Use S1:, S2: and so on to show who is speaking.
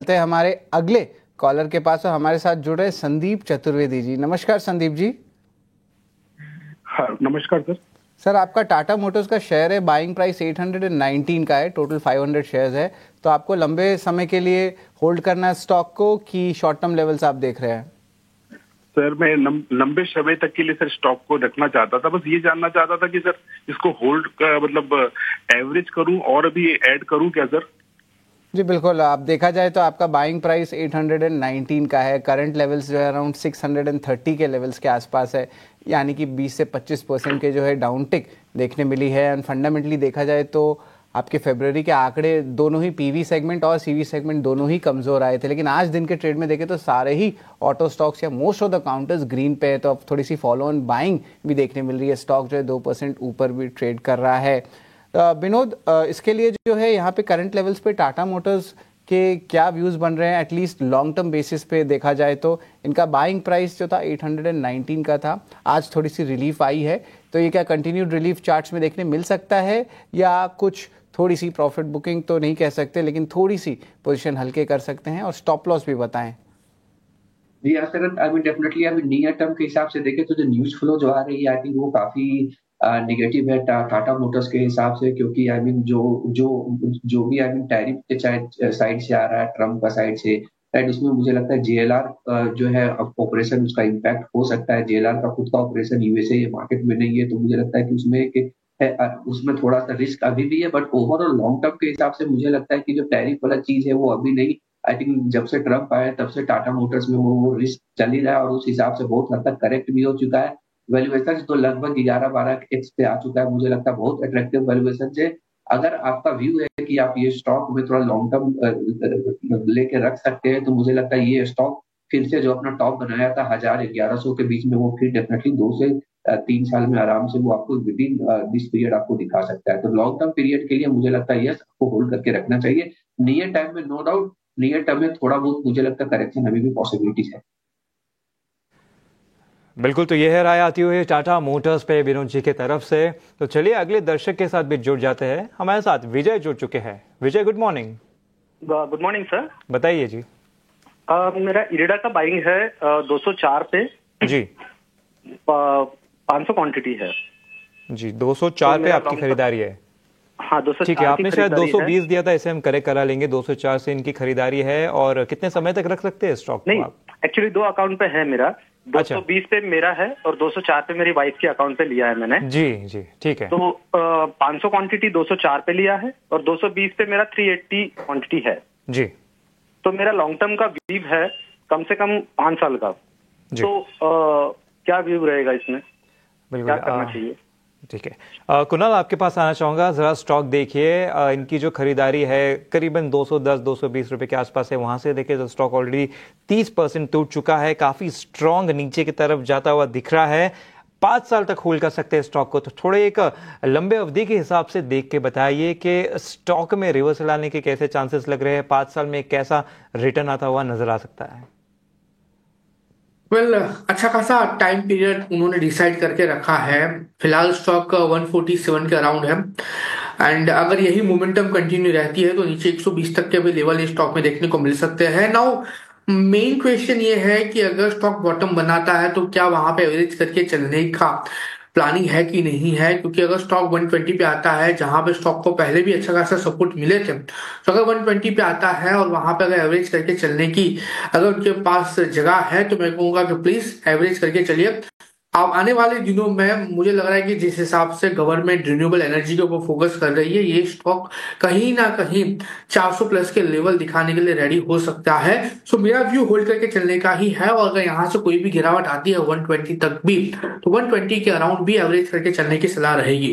S1: हैं हमारे अगले कॉलर के पास और हमारे साथ जुड़ रहे संदीप चतुर्वेदी जी। नमस्कार संदीप जी।
S2: हाँ नमस्कार सर।
S1: सर आपका टाटा मोटर्स का शेयर है, बाइंग प्राइस 819 का है, टोटल 500 शेयर्स है, तो आपको लंबे समय के लिए होल्ड करना है स्टॉक को कि शॉर्ट टर्म लेवल्स आप देख रहे हैं?
S2: सर मैं लंबे समय तक के लिए सर स्टॉक को रखना चाहता था। बस ये जानना चाहता था कि सर इसको होल्ड का मतलब एवरेज करूं और अभी ऐड करूं क्या सर?
S1: जी बिल्कुल, आप देखा जाए तो आपका बाइंग प्राइस 819 का है, करंट लेवल्स जो है अराउंड 630 के लेवल्स के आसपास है, यानी कि 20 से 25% के जो है डाउन टिक देखने मिली है। एंड फंडामेंटली देखा जाए तो आपके फरवरी के आंकड़े दोनों ही पीवी सेगमेंट और सीवी सेगमेंट दोनों ही कमजोर आए थे, लेकिन आज दिन के ट्रेड में देखें तो सारे ही ऑटो स्टॉक्स या most of the counters green पे है, तो अब थोड़ी सी फॉलो ऑन बाइंग भी देखने मिल रही है। स्टॉक जो है 2% ऊपर भी ट्रेड कर रहा है। विनोद, इसके लिए जो है यहाँ पे करंट लेवल्स पे टाटा मोटर्स के क्या व्यूज बन रहे हैं? एटलीस्ट लॉन्ग टर्म बेसिस पे देखा जाए तो इनका बाइंग प्राइस जो था 819 का था, आज थोड़ी सी रिलीफ आई है, तो ये क्या कंटिन्यूड रिलीफ चार्ट्स में देखने मिल सकता है या कुछ थोड़ी सी प्रॉफिट बुकिंग तो नहीं कह सकते लेकिन थोड़ी सी पोजीशन हल्के कर सकते हैं? और स्टॉप लॉस भी बताएं।
S3: जी सर, आई मीन डेफिनेटली अभी नियर टर्म के हिसाब से देखें तो जो न्यूज फ्लो जो आ रही है आई थिंक वो काफी निगेटिव है टाटा मोटर्स के हिसाब से, क्योंकि आई मीन जो जो जो भी आई मीन टैरिफ के साइड से आ रहा है, ट्रम्प का साइड से, राइट, उसमें मुझे लगता है जेएलआर जो है ऑपरेशन उसका इम्पैक्ट हो सकता है। जेएलआर का खुद का ऑपरेशन यूएसए मार्केट में नहीं है, तो मुझे लगता है कि उसमें थोड़ा सा रिस्क अभी भी है, बट ओवरऑल लॉन्ग टर्म के हिसाब से मुझे लगता है कि जो टैरिफ वाला चीज है वो अभी नहीं, आई थिंक जब से ट्रम्प आया तब से टाटा मोटर्स में वो रिस्क चल ही रहा है और उस हिसाब से बहुत हद तक करेक्ट भी हो चुका है। वैल्यूएशन तो लगभग 11-12x पे आ चुका है, मुझे लगता है बहुत अट्रैक्टिव वैल्यूएशन से। अगर आपका व्यू है कि आप ये स्टॉक में थोड़ा लॉन्ग टर्म लेके रख सकते हैं, तो मुझे लगता है ये स्टॉक फिर से जो अपना टॉप बनाया था 1000-1100 के बीच में, वो फिर डेफिनेटली 2 से 3 साल में आराम से वो आपको विद इन दिस पीरियड आपको दिखा सकता है। तो लॉन्ग टर्म पीरियड के लिए मुझे लगता है यस, आपको होल्ड करके रखना चाहिए। नियर टाइम में नो डाउट, नियर टर्म में थोड़ा बहुत मुझे लगता है करेक्शन अभी भी पॉसिबिलिटीज है।
S4: बिल्कुल, तो ये है राय आती हुई टाटा मोटर्स पे विनोद जी की तरफ से। तो चलिए अगले दर्शक के साथ भी जुड़ जाते हैं। हमारे साथ विजय जुड़ चुके हैं। Vijay, good morning.
S5: Good morning sir.
S4: बताइए जी।
S5: मेरा इरेडा का बाइंग है 204 पे
S4: जी।
S5: 500 क्वांटिटी है
S4: जी। 204 पे आपकी खरीदारी है?
S5: हाँ 204।
S4: ठीक है, आपने शायद 220 दिया था, इसे हम करेक्ट करा लेंगे। 204 से इनकी खरीदारी है। और कितने समय तक रख सकते हैं स्टॉक?
S5: नहीं, एक्चुअली 2 अकाउंट पे है मेरा। 220 पे मेरा है और 204 पे मेरी वाइफ के अकाउंट पे लिया है मैंने।
S4: जी जी, ठीक है।
S5: तो 500 क्वांटिटी 204 पे लिया है और 220 पे मेरा 380 क्वांटिटी है
S4: जी।
S5: तो मेरा लॉन्ग टर्म का व्यू है कम से कम 5 साल का। तो क्या व्यू रहेगा इसमें, क्या करना चाहिए?
S4: ठीक है, कुणाल आपके पास आना चाहूंगा। जरा स्टॉक देखिए, इनकी जो खरीदारी है करीबन 210-220 रुपए के आसपास है। वहां से देखिए तो स्टॉक ऑलरेडी 30% टूट चुका है, काफी स्ट्रॉन्ग नीचे की तरफ जाता हुआ दिख रहा है। 5 साल तक होल्ड कर सकते हैं स्टॉक को। तो थोड़े एक लंबे अवधि के हिसाब से देख के बताइए कि स्टॉक में रिवर्सल आने के कैसे चांसेस लग रहे हैं, 5 साल में कैसा रिटर्न आता हुआ नजर आ सकता है?
S6: अच्छा खासा टाइम पीरियड उन्होंने डिसाइड करके रखा है। फिलहाल स्टॉक 147 के अराउंड है एंड अगर यही मोमेंटम कंटिन्यू रहती है तो नीचे 120 तक के भी लेवल इस स्टॉक में देखने को मिल सकते हैं। नाउ मेन क्वेश्चन ये है कि अगर स्टॉक बॉटम बनाता है तो क्या वहां पे एवरेज करके चलने का प्लानिंग है कि नहीं है, क्योंकि अगर स्टॉक 120 पे आता है जहां पे स्टॉक को पहले भी अच्छा खासा सपोर्ट मिले थे, तो अगर 120 पे आता है और वहां पे अगर एवरेज करके चलने की अगर उनके पास जगह है तो मैं कहूंगा कि प्लीज एवरेज करके चलिए। अब आने वाले दिनों में मुझे लग रहा है कि जिस हिसाब से गवर्नमेंट रिन्यूएबल एनर्जी के ऊपर फोकस कर रही है, ये स्टॉक कहीं ना कहीं 400 प्लस के लेवल दिखाने के लिए रेडी हो सकता है। सो मेरा व्यू होल्ड करके चलने का ही है और अगर यहाँ से कोई भी गिरावट आती है 120 तक भी, तो 120 के अराउंड भी एवरेज करके चलने की सलाह रहेगी।